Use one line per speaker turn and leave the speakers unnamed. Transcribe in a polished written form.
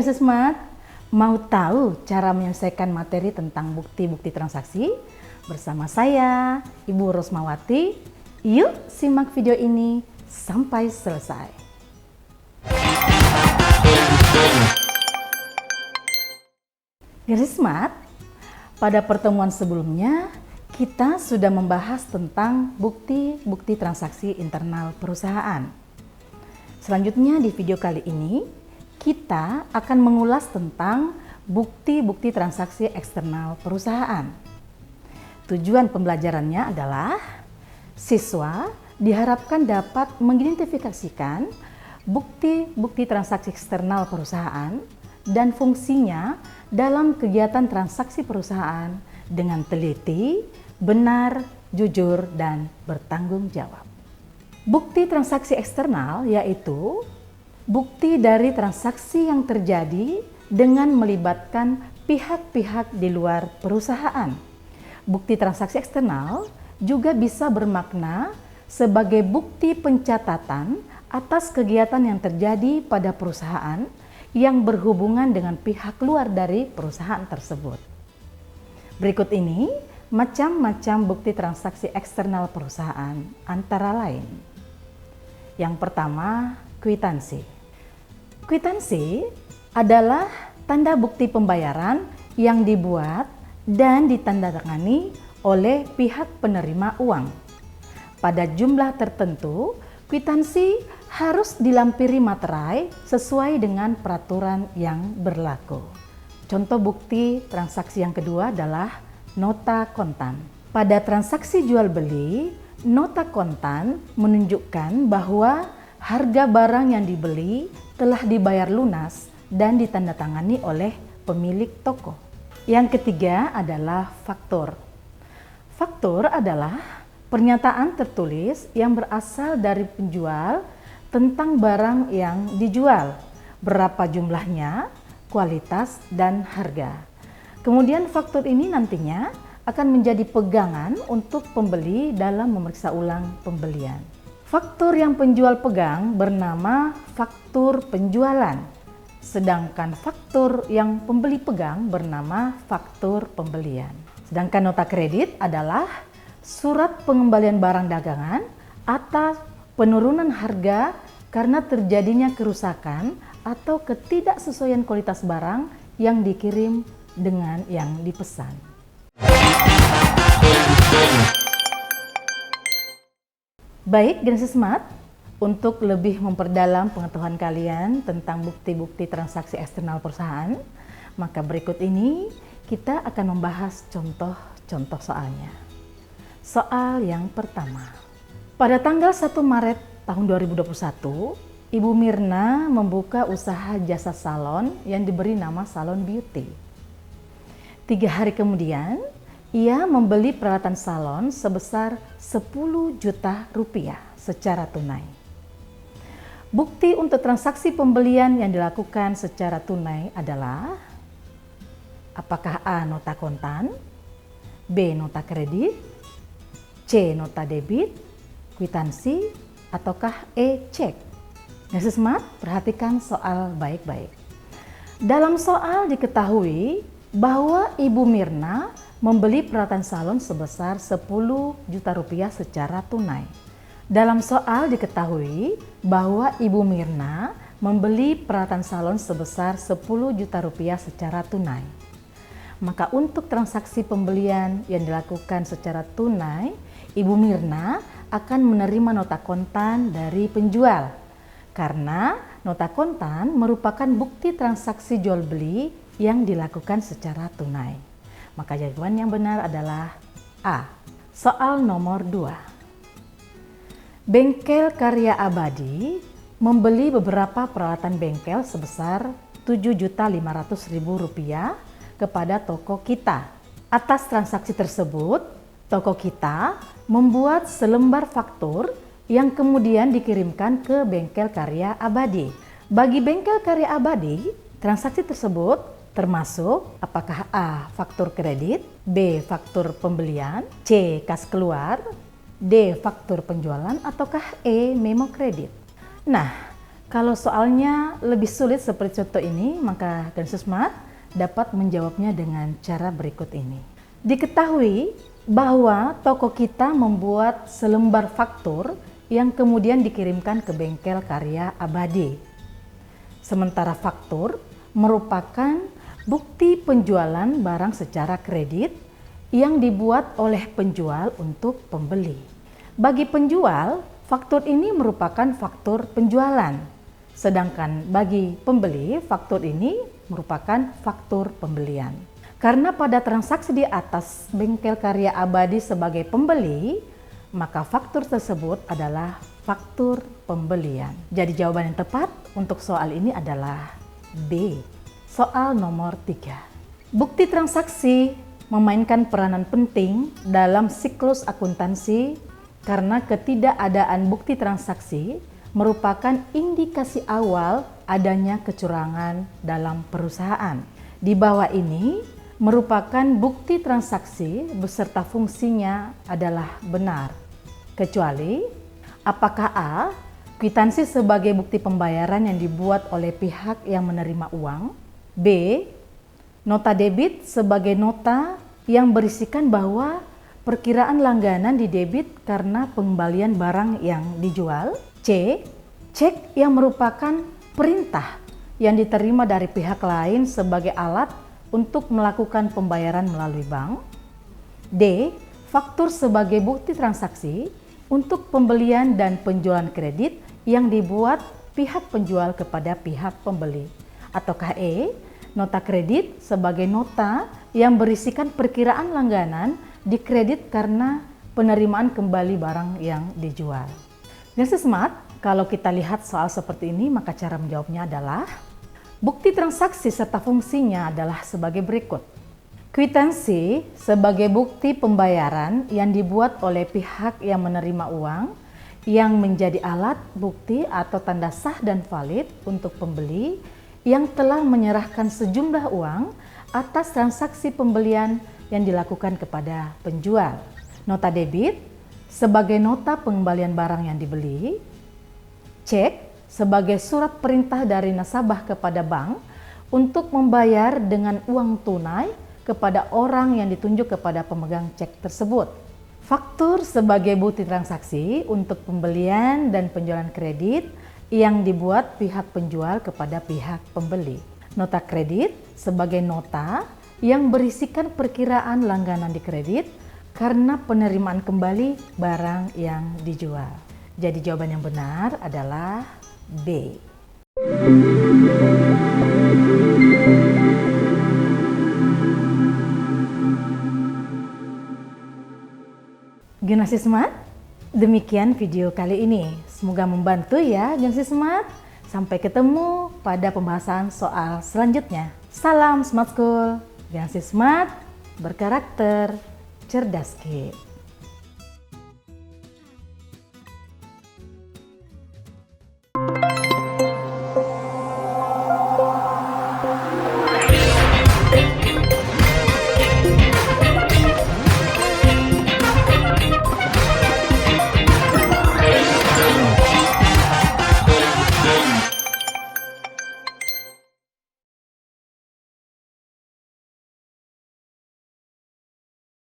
Gen Smart, mau tahu cara menyelesaikan materi tentang bukti-bukti transaksi? Bersama saya, Ibu Rosmawati. Yuk simak video ini sampai selesai. Gen Smart, pada pertemuan sebelumnya kita sudah membahas tentang bukti-bukti transaksi internal perusahaan. Selanjutnya di video kali ini, kita akan mengulas tentang bukti-bukti transaksi eksternal perusahaan. Tujuan pembelajarannya adalah siswa diharapkan dapat mengidentifikasikan bukti-bukti transaksi eksternal perusahaan dan fungsinya dalam kegiatan transaksi perusahaan dengan teliti, benar, jujur, dan bertanggung jawab. Bukti transaksi eksternal yaitu bukti dari transaksi yang terjadi dengan melibatkan pihak-pihak di luar perusahaan. Bukti transaksi eksternal juga bisa bermakna sebagai bukti pencatatan atas kegiatan yang terjadi pada perusahaan yang berhubungan dengan pihak luar dari perusahaan tersebut. Berikut ini macam-macam bukti transaksi eksternal perusahaan, antara lain. Yang pertama, kwitansi. Kwitansi adalah tanda bukti pembayaran yang dibuat dan ditandatangani oleh pihak penerima uang. Pada jumlah tertentu, kwitansi harus dilampiri materai sesuai dengan peraturan yang berlaku. Contoh bukti transaksi yang kedua adalah nota kontan. Pada transaksi jual beli, nota kontan menunjukkan bahwa harga barang yang dibeli telah dibayar lunas dan ditandatangani oleh pemilik toko. Yang ketiga adalah faktur. Faktur adalah pernyataan tertulis yang berasal dari penjual tentang barang yang dijual, berapa jumlahnya, kualitas, dan harga. Kemudian faktur ini nantinya akan menjadi pegangan untuk pembeli dalam memeriksa ulang pembelian. Faktur yang penjual pegang bernama faktur penjualan, sedangkan faktur yang pembeli pegang bernama faktur pembelian. Sedangkan nota kredit adalah surat pengembalian barang dagangan atas penurunan harga karena terjadinya kerusakan atau ketidaksesuaian kualitas barang yang dikirim dengan yang dipesan. Baik Gen Smart, untuk lebih memperdalam pengetahuan kalian tentang bukti-bukti transaksi eksternal perusahaan, maka berikut ini kita akan membahas contoh-contoh soalnya. Soal yang pertama. Pada tanggal 1 Maret tahun 2021, Ibu Mirna membuka usaha jasa salon yang diberi nama Salon Beauty. 3 hari kemudian, ia membeli peralatan salon sebesar 10 juta rupiah secara tunai. Bukti untuk transaksi pembelian yang dilakukan secara tunai adalah apakah A. Nota kontan, B. Nota kredit, C. Nota debit, kwitansi, ataukah E. Cek? Gen Smart, perhatikan soal baik-baik. Dalam soal diketahui bahwa Ibu Mirna membeli peralatan salon sebesar 10 juta rupiah secara tunai. Dalam soal diketahui bahwa Ibu Mirna membeli peralatan salon sebesar 10 juta rupiah secara tunai. Maka untuk transaksi pembelian yang dilakukan secara tunai, Ibu Mirna akan menerima nota kontan dari penjual. Karena nota kontan merupakan bukti transaksi jual beli yang dilakukan secara tunai. Maka jawaban yang benar adalah A. Soal nomor 2. Bengkel Karya Abadi membeli beberapa peralatan bengkel sebesar Rp7.500.000 kepada toko Kita. Atas transaksi tersebut, toko Kita membuat selembar faktur yang kemudian dikirimkan ke Bengkel Karya Abadi. Bagi Bengkel Karya Abadi, transaksi tersebut termasuk apakah A. faktur kredit, B. faktur pembelian, C. kas keluar, D. faktur penjualan, ataukah E. memo kredit. Nah, Kalau soalnya lebih sulit seperti contoh ini, maka Generasi Smart dapat menjawabnya dengan cara berikut ini. Diketahui bahwa toko kita membuat selembar faktur yang kemudian dikirimkan ke bengkel karya abadi. Sementara faktur merupakan bukti penjualan barang secara kredit yang dibuat oleh penjual untuk pembeli. Bagi penjual, faktur ini merupakan faktur penjualan. Sedangkan bagi pembeli, faktur ini merupakan faktur pembelian. Karena pada transaksi di atas bengkel karya abadi sebagai pembeli, maka faktur tersebut adalah faktur pembelian. Jadi jawaban yang tepat untuk soal ini adalah B. Soal nomor 3. Bukti transaksi memainkan peranan penting dalam siklus akuntansi karena ketidakadaan bukti transaksi merupakan indikasi awal adanya kecurangan dalam perusahaan. Di bawah ini merupakan bukti transaksi beserta fungsinya adalah benar, kecuali apakah A. Kwitansi sebagai bukti pembayaran yang dibuat oleh pihak yang menerima uang, B. Nota debit sebagai nota yang berisikan bahwa perkiraan langganan didebit karena pengembalian barang yang dijual, C. Cek yang merupakan perintah yang diterima dari pihak lain sebagai alat untuk melakukan pembayaran melalui bank, D. Faktur sebagai bukti transaksi untuk pembelian dan penjualan kredit yang dibuat pihak penjual kepada pihak pembeli, ataukah E. Nota kredit sebagai nota yang berisikan perkiraan langganan dikredit karena penerimaan kembali barang yang dijual. Generasi Smart, kalau kita lihat soal seperti ini, maka cara menjawabnya adalah bukti transaksi serta fungsinya adalah sebagai berikut. Kwitansi sebagai bukti pembayaran yang dibuat oleh pihak yang menerima uang yang menjadi alat bukti atau tanda sah dan valid untuk pembeli yang telah menyerahkan sejumlah uang atas transaksi pembelian yang dilakukan kepada penjual. Nota debit sebagai nota pengembalian barang yang dibeli. Cek sebagai surat perintah dari nasabah kepada bank untuk membayar dengan uang tunai kepada orang yang ditunjuk kepada pemegang cek tersebut. Faktur sebagai bukti transaksi untuk pembelian dan penjualan kredit yang dibuat pihak penjual kepada pihak pembeli. Nota kredit sebagai nota yang berisikan perkiraan langganan di kredit karena penerimaan kembali barang yang dijual. Jadi jawaban yang benar adalah B. Generasi Smart, demikian video kali ini. Semoga membantu ya Generasi Smart. Sampai ketemu pada pembahasan soal selanjutnya. Salam Smart School. Generasi Smart berkarakter cerdas.